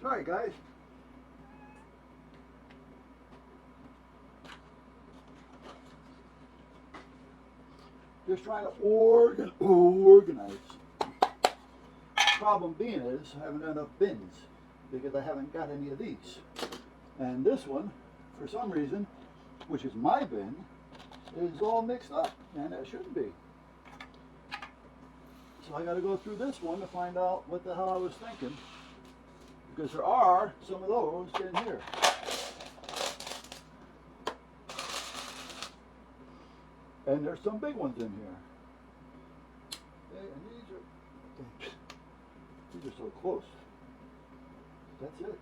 Alright guys, just trying to organize. Problem being is I haven't got enough bins because I haven't got any of these. And this one, for some reason, which is my bin, is all mixed up, and it shouldn't be. So I got to go through this one to find out what the hell I was thinking, because there are some of those in here. And there's some big ones in here. Okay, and these are so close. That's it.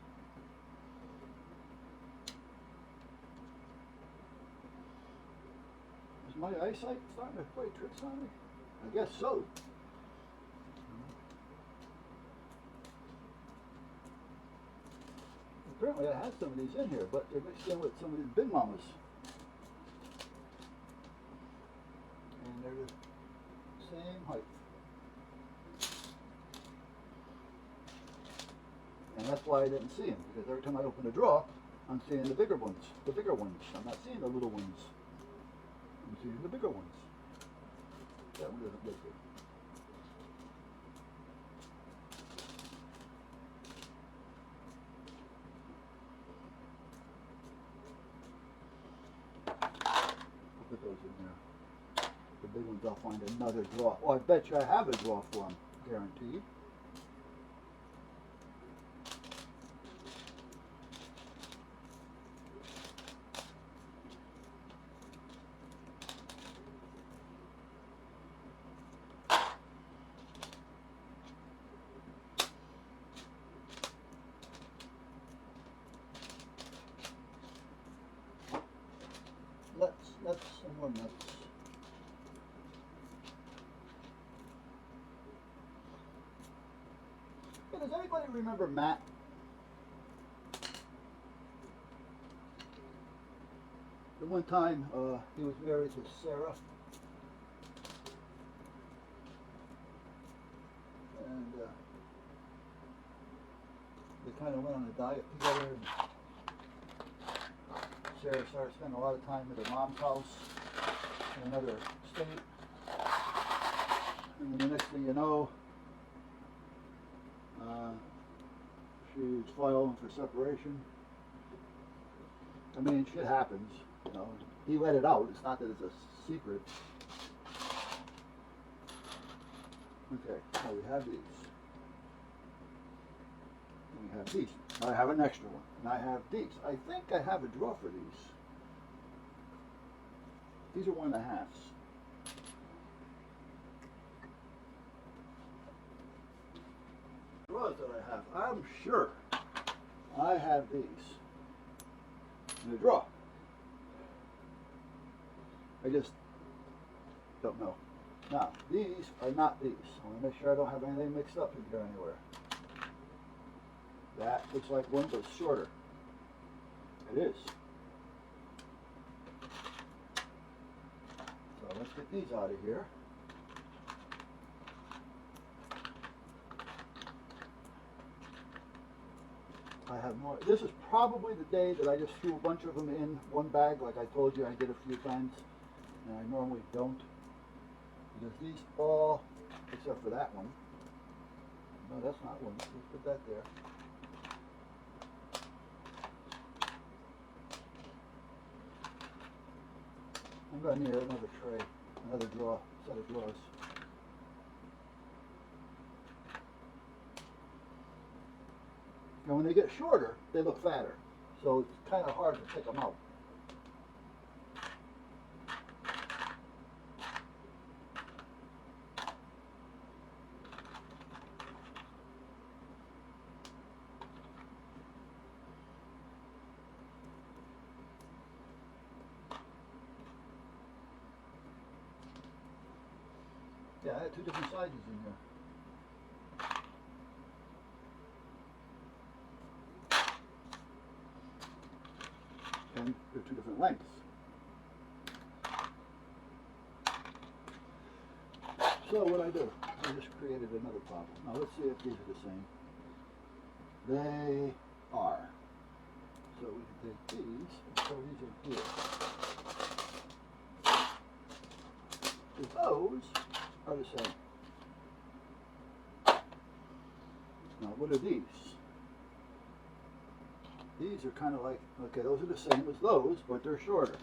Is my eyesight starting to play tricks on me? I guess so. Apparently I had some of these in here, but they're mixed in with some of these big mamas. And they're the same height. And that's why I didn't see them, because every time I open a drawer, I'm seeing the bigger ones. I'm not seeing the little ones. I'm seeing the bigger ones. That one doesn't look good. I'll put those in there. The big ones I'll find another drawer. Oh, I bet you I have a drawer for them, guaranteed. Nuts, and more nuts. Hey, does anybody remember Matt? The one time he was married to Sarah, and they kind of went on a diet together. Sarah started spending a lot of time at her mom's house in another state. And then the next thing you know, she's filing for separation. I mean, shit happens, you know. He let it out. It's not that it's a secret. Okay, so we have these. And we have these. I have an extra one, and I have these. I think I have a drawer for these. These are 1.5s. Drawers that I have. I'm sure I have these in a drawer. I just don't know. Now, these are not these. I want to make sure I don't have anything mixed up in here anywhere. That looks like one, but it's shorter. It is. So let's get these out of here. I have more. This is probably the day that I just threw a bunch of them in one bag, like I told you I did a few times. And I normally don't. Because these all, except for that one. No, that's not one. Let's put that there. I'm going to need another tray, another drawer, set of drawers. And when they get shorter, they look fatter. So it's kind of hard to pick them out. Yeah, I had 2 different sizes in here. And they're 2 different lengths. So what I do, I just created another problem. Now let's see if these are the same. they are. So we can take these and throw these in here. Those are the same. Now what are these? These are kind of like, okay, those are the same as those, but they're shorter.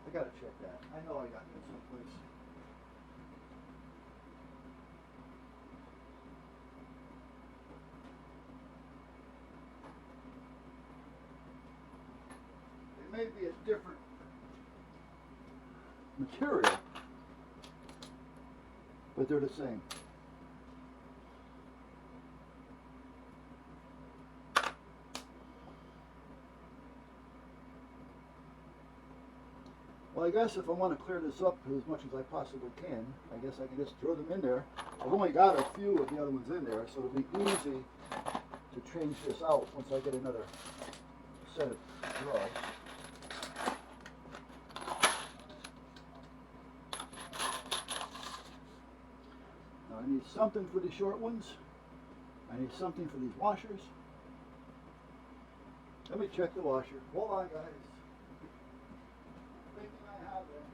I gotta check that. I know I got that someplace. It may be a different material, but they're the same. Well, I guess if I want to clear this up as much as I possibly can, I guess I can just throw them in there. I've only got a few of the other ones in there, so it'll be easy to change this out once I get another set of drawers. Now I need something for the short ones. I need something for these washers. Let me check the washer. Hold on, guys. Thinking I have them.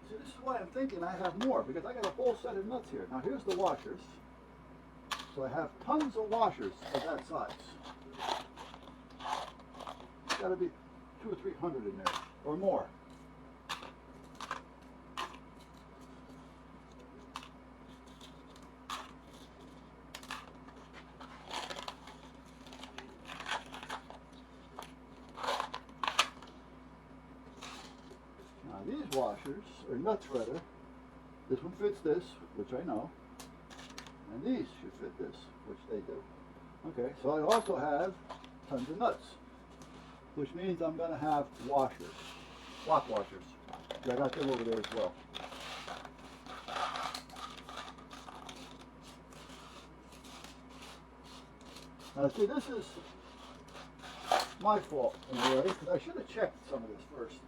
See, this is why I'm thinking I have more, because I got a whole set of nuts here. Now here's the washers. So I have tons of washers of that size. There's got to be 200 or 300 in there, or more. Now these washers, or nuts rather, this one fits this, which I know, and these should fit this, which they do. Okay, so I also have tons of nuts, which means I'm going to have washers, lock washers. I got them over there as well. Now see, this is my fault in a way, because I should have checked some of this first.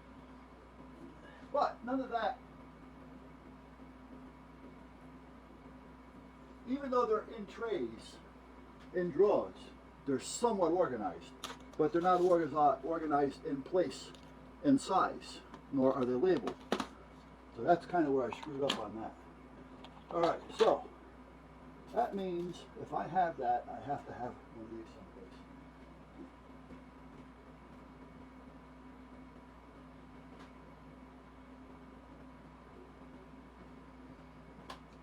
But none of that, even though they're in trays, in drawers, they're somewhat organized, but they're not organized in place and size, nor are they labeled. So that's kind of where I screwed up on that. All right, so that means if I have that, I have to have one of these someplace.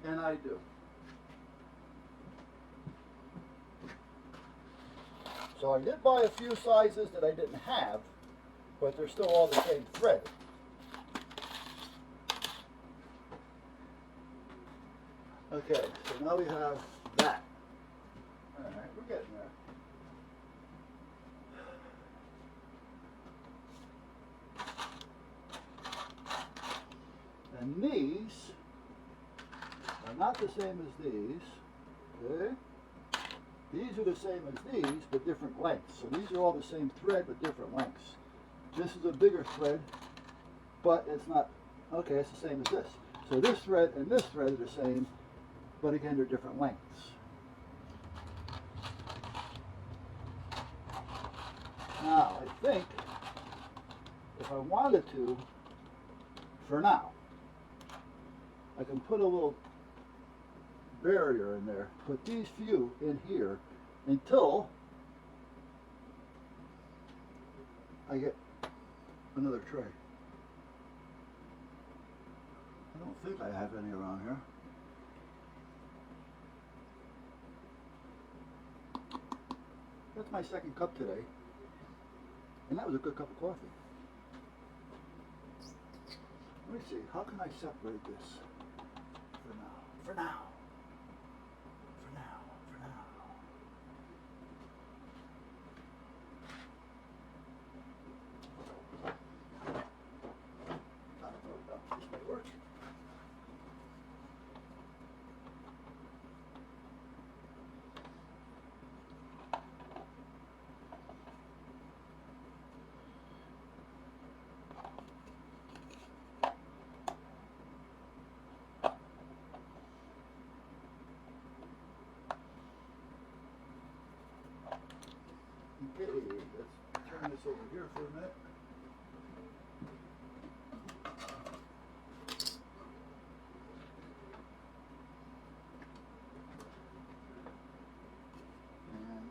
And I do. So I did buy a few sizes that I didn't have, but they're still all the same thread. Okay, so now we have that. All right, we're getting there. And these are not the same as these, okay? These are the same as these, but different lengths. So these are all the same thread, but different lengths. This is a bigger thread, but it's not, okay, it's the same as this. So this thread and this thread are the same, but again, they're different lengths. Now, I think if I wanted to, for now, I can put a little barrier in there, put these few in here until I get another tray. I don't think I have any around here. That's my second cup today, and that was a good cup of coffee. Let me see, how can I separate this for now? For now. this over here for a minute. And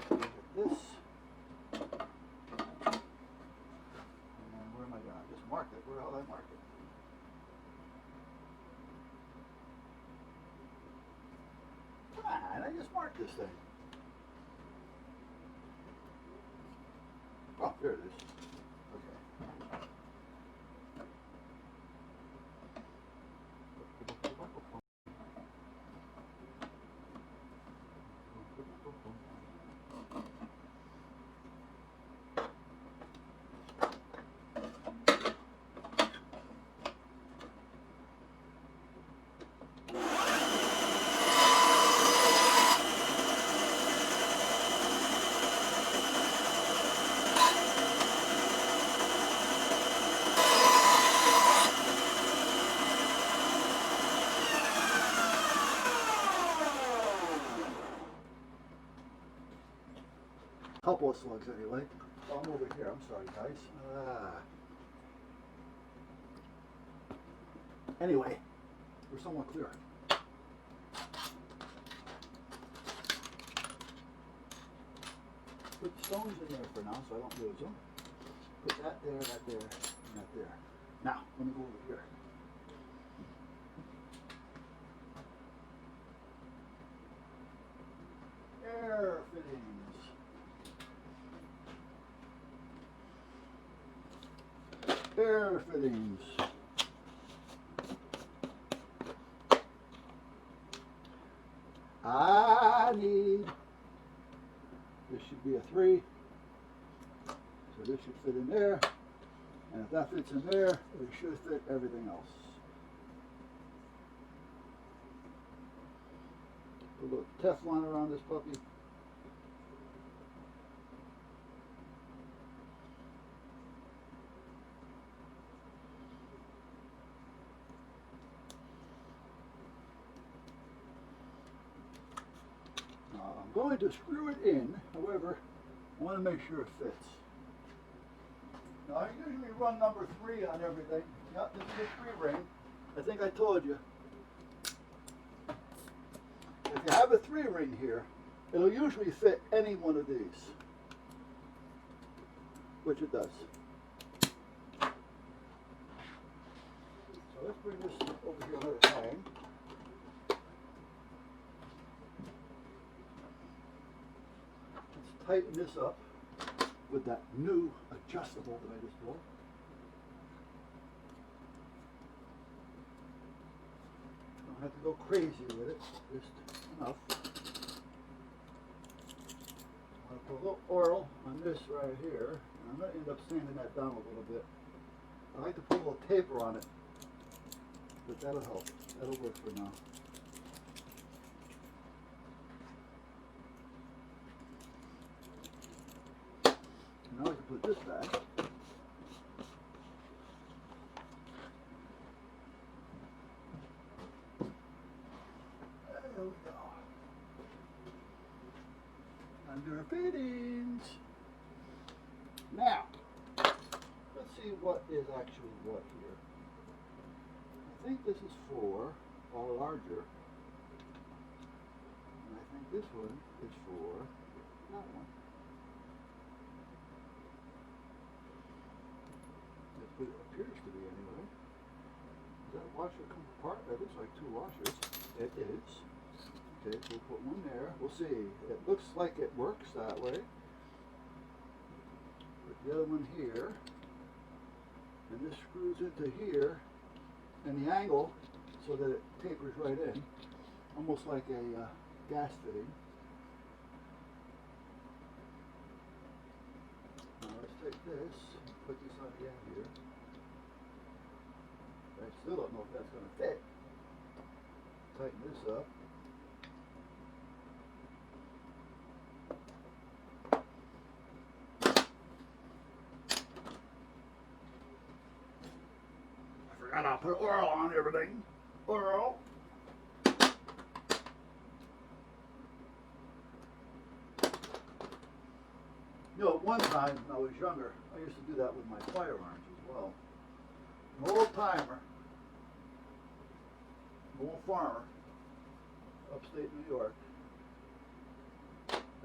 look at this. And where am I going? I just marked it. Where the hell did I mark it? Come on, I just marked this thing. Oh, there it is. Okay. Couple of slugs anyway. Oh, I'm over here. I'm sorry, guys. Anyway, we're somewhat clear. Put stones in there for now so I don't lose them. Put that there, and that there. Now, let me go over here. Air fittings. Air fittings. I need, this should be a 3, so this should fit in there, and if that fits in there, it should fit everything else. Put a little Teflon around this puppy. I'm going to screw it in, however, I want to make sure it fits. Now, I usually run number 3 on everything. Yep, this is a 3 ring. I think I told you. If you have a 3 ring here, it'll usually fit any one of these, which it does. So let's bring this over here and let it hang. Tighten this up with that new adjustable that I just bought. Don't have to go crazy with it, just enough. I'll put a little oil on this right here, and I'm going to end up sanding that down a little bit. I like to put a little taper on it, but that'll help. That'll work for now. Now I can put this back. There we go. Under fittings. Now, let's see what is actually what here. I think this is for a larger. And I think this one is for that one. It appears to be anyway. Does that washer come apart? That looks like 2 washers. It is. Okay, so we'll put one there. We'll see. It looks like it works that way. Put the other one here. And this screws into here. And the angle so that it tapers right in. Almost like a gas fitting. Now let's take this and put this on the end here. I still don't know if that's going to fit. Tighten this up. I forgot I'll put oil on everything. Oil. You know, one time when I was younger, I used to do that with my firearms as well. An old timer, an old farmer, upstate New York,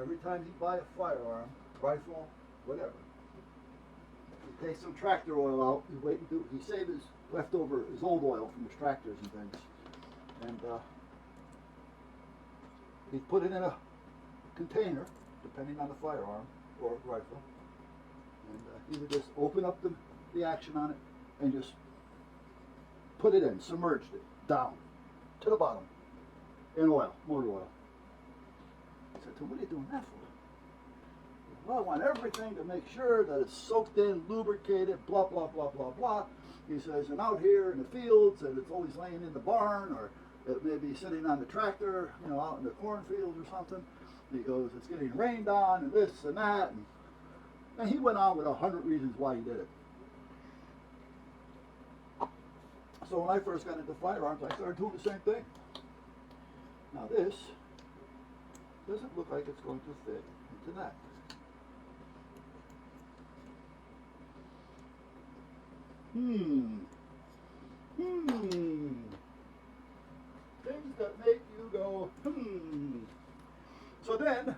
every time he'd buy a firearm, rifle, whatever, he'd take some tractor oil out, he'd wait and he'd save his leftover, his old oil from his tractors and things, and he'd put it in a container, depending on the firearm or rifle, and he would just open up the action on it and just put it in, submerged it down to the bottom in oil, motor oil. I said to him, what are you doing that for? Well, I want everything to make sure that it's soaked in, lubricated, blah, blah, blah, blah, blah. He says, and out here in the fields, and it's always laying in the barn, or it may be sitting on the tractor, you know, out in the cornfields or something. He goes, it's getting rained on, and this and that. And he went on with 100 reasons why he did it. So when I first got into firearms, I started doing the same thing. Now this doesn't look like it's going to fit into that. Things that make you go, So then,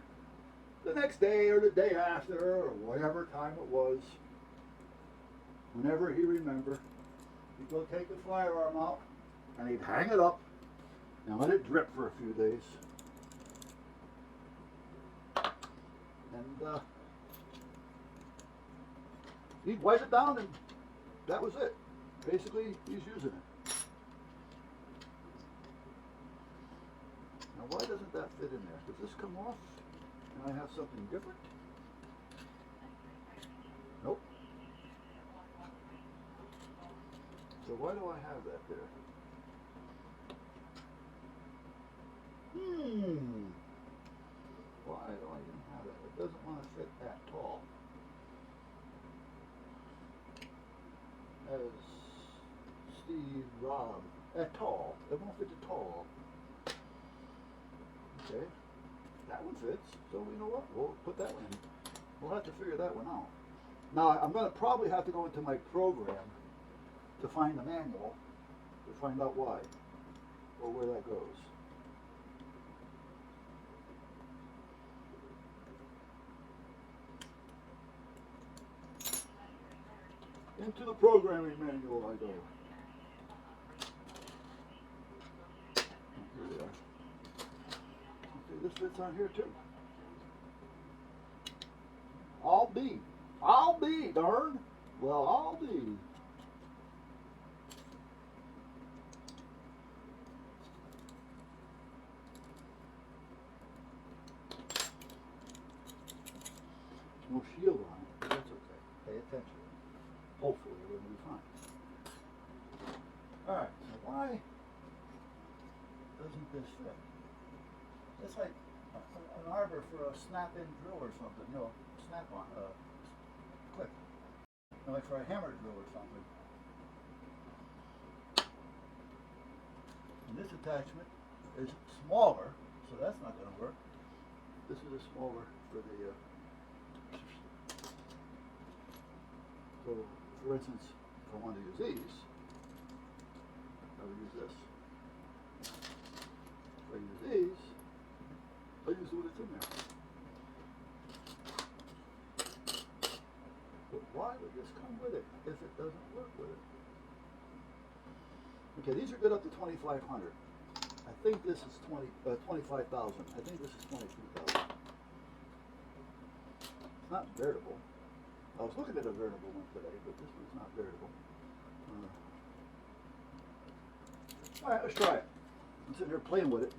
the next day or the day after, or whatever time it was, whenever he remembered, he'd go take the firearm out, and he'd hang it up, and let it drip for a few days. And he'd wipe it down, and that was it. Basically, he's using it. Now, why doesn't that fit in there? Does this come off and I have something different? Nope. So why do I have that there? Why do I even have that? It doesn't want to fit that tall. As Steve Rob, that tall. It won't fit the tall. Okay, that one fits. So you know what? We'll put that one in. We'll have to figure that one out. Now I'm going to probably have to go into my program to find the manual to find out why or where that goes. Into the programming manual I go. Here we are. Okay, this fits on here too. I'll be, darn. Well, I'll be. No shield on it, but that's okay. Pay attention. Hopefully it will be fine. Alright, so why doesn't this fit? It's like an arbor for a snap-in drill or something, you know, snap-on, clip. Like for a hammer drill or something. And this attachment is smaller, so that's not going to work. This is a smaller for the, so for instance, if I want to use these, I would use this. If I use these, I use what it's in there. But why would this come with it if it doesn't work with it? Okay, these are good up to 2,500. I think this is 25,000. I think this is 22,000. It's not veritable. I was looking at a veritable one today, but this one's not veritable. Alright, let's try it. I'm sitting here playing with it.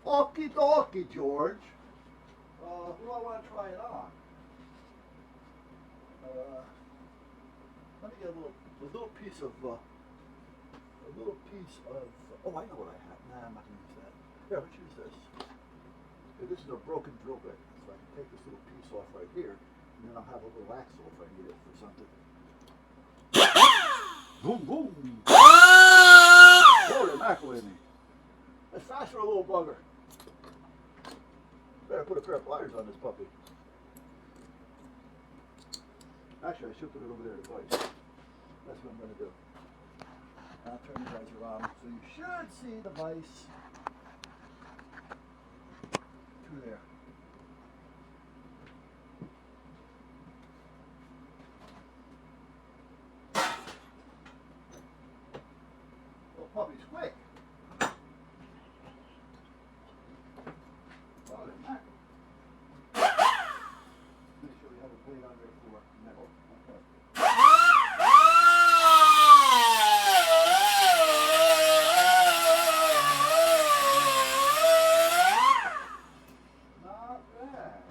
Okie dokie, George. Who do I want to try it on? Let me get a little piece of, oh, I know what I have. Nah, I'm not going to use that. Here, let's use this. Okay, this is a broken drill bit. So I can take this little piece off right here, and then I'll have a little axle if I need it for something. Boom, boom. Holy mackerel in me. That's fast for a little bugger. Better put a pair of pliers on this puppy. Actually, I should put it over there twice. That's what I'm going to do. I'll turn you guys around so you should see the vise through there. Little puppy's quick. Well, they're not. Make sure we have a plate on there for metal. Okay. Not bad.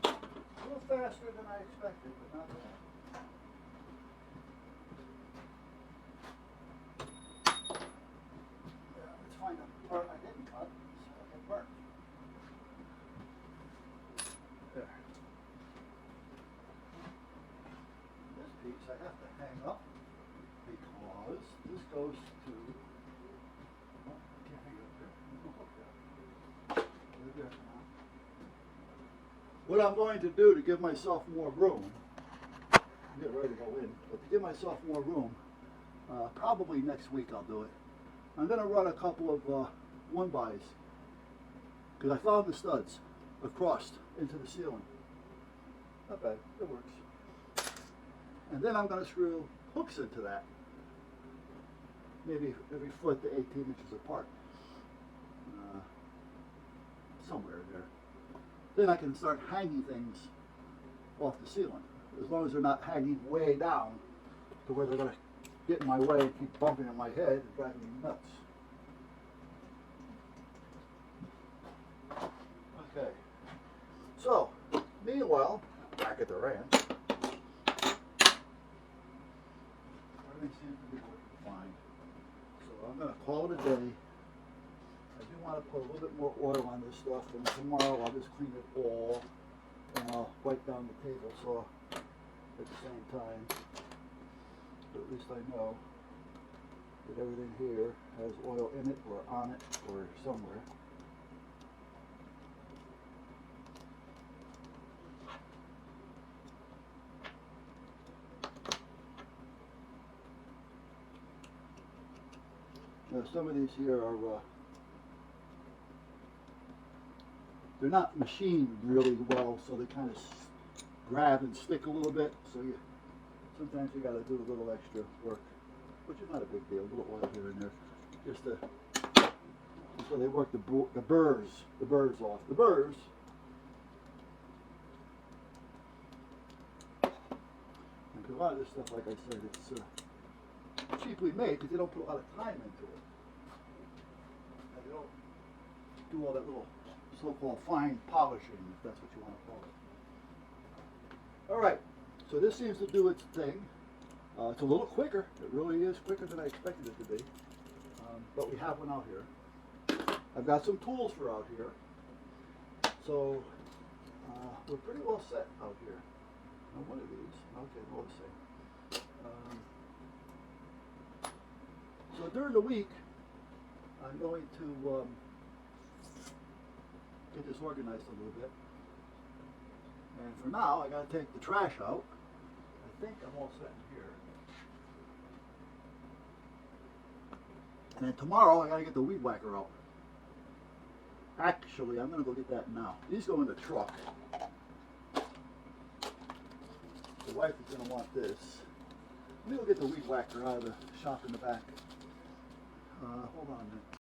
A little faster than I expected, but not bad. Yeah, let's find a part I didn't cut, so I get burnt. There. This piece I have to hang up because this goes to. Oh, I can't hang it up there. Leave it there for now. What I'm going to do to give myself more room, I'm getting ready to go in, but to give myself more room, probably next week I'll do it. I'm going to run a couple of 1-bys because I found the studs across into the ceiling. Not bad, it works. And then I'm going to screw hooks into that, maybe every foot to 18 inches apart, somewhere there. Then I can start hanging things off the ceiling, as long as they're not hanging way down to where they're going to get in my way and keep bumping in my head and driving me nuts. Okay, so meanwhile, back at the ranch, everything seems to be working fine. So I'm going to call it a day. I do want to put a little bit more oil on this stuff, and tomorrow I'll just clean it all, and I'll wipe down the table saw at the same time. But at least I know that everything here has oil in it, or on it, or somewhere. Now some of these here are, they're not machined really well, so they kind of grab and stick a little bit, so sometimes you got to do a little extra work, which is not a big deal, a little oil here and there, just so they work the burrs off. The burrs, and a lot of this stuff, like I said, it's cheaply made because they don't put a lot of time into it. And they don't do all that little so-called fine polishing, if that's what you want to call it. All right, so this seems to do its thing. It's a little quicker. It really is quicker than I expected it to be. But we have one out here. I've got some tools for out here. So we're pretty well set out here. Now one of these, okay, we'll see. So during the week, I'm going to get this organized a little bit. And for now, I got to take the trash out. I think I'm all set in here. And then tomorrow, I got to get the weed whacker out. Actually, I'm going to go get that now. These go in the truck. The wife is going to want this. Let me go get the weed whacker out of the shop in the back. Hold on a minute.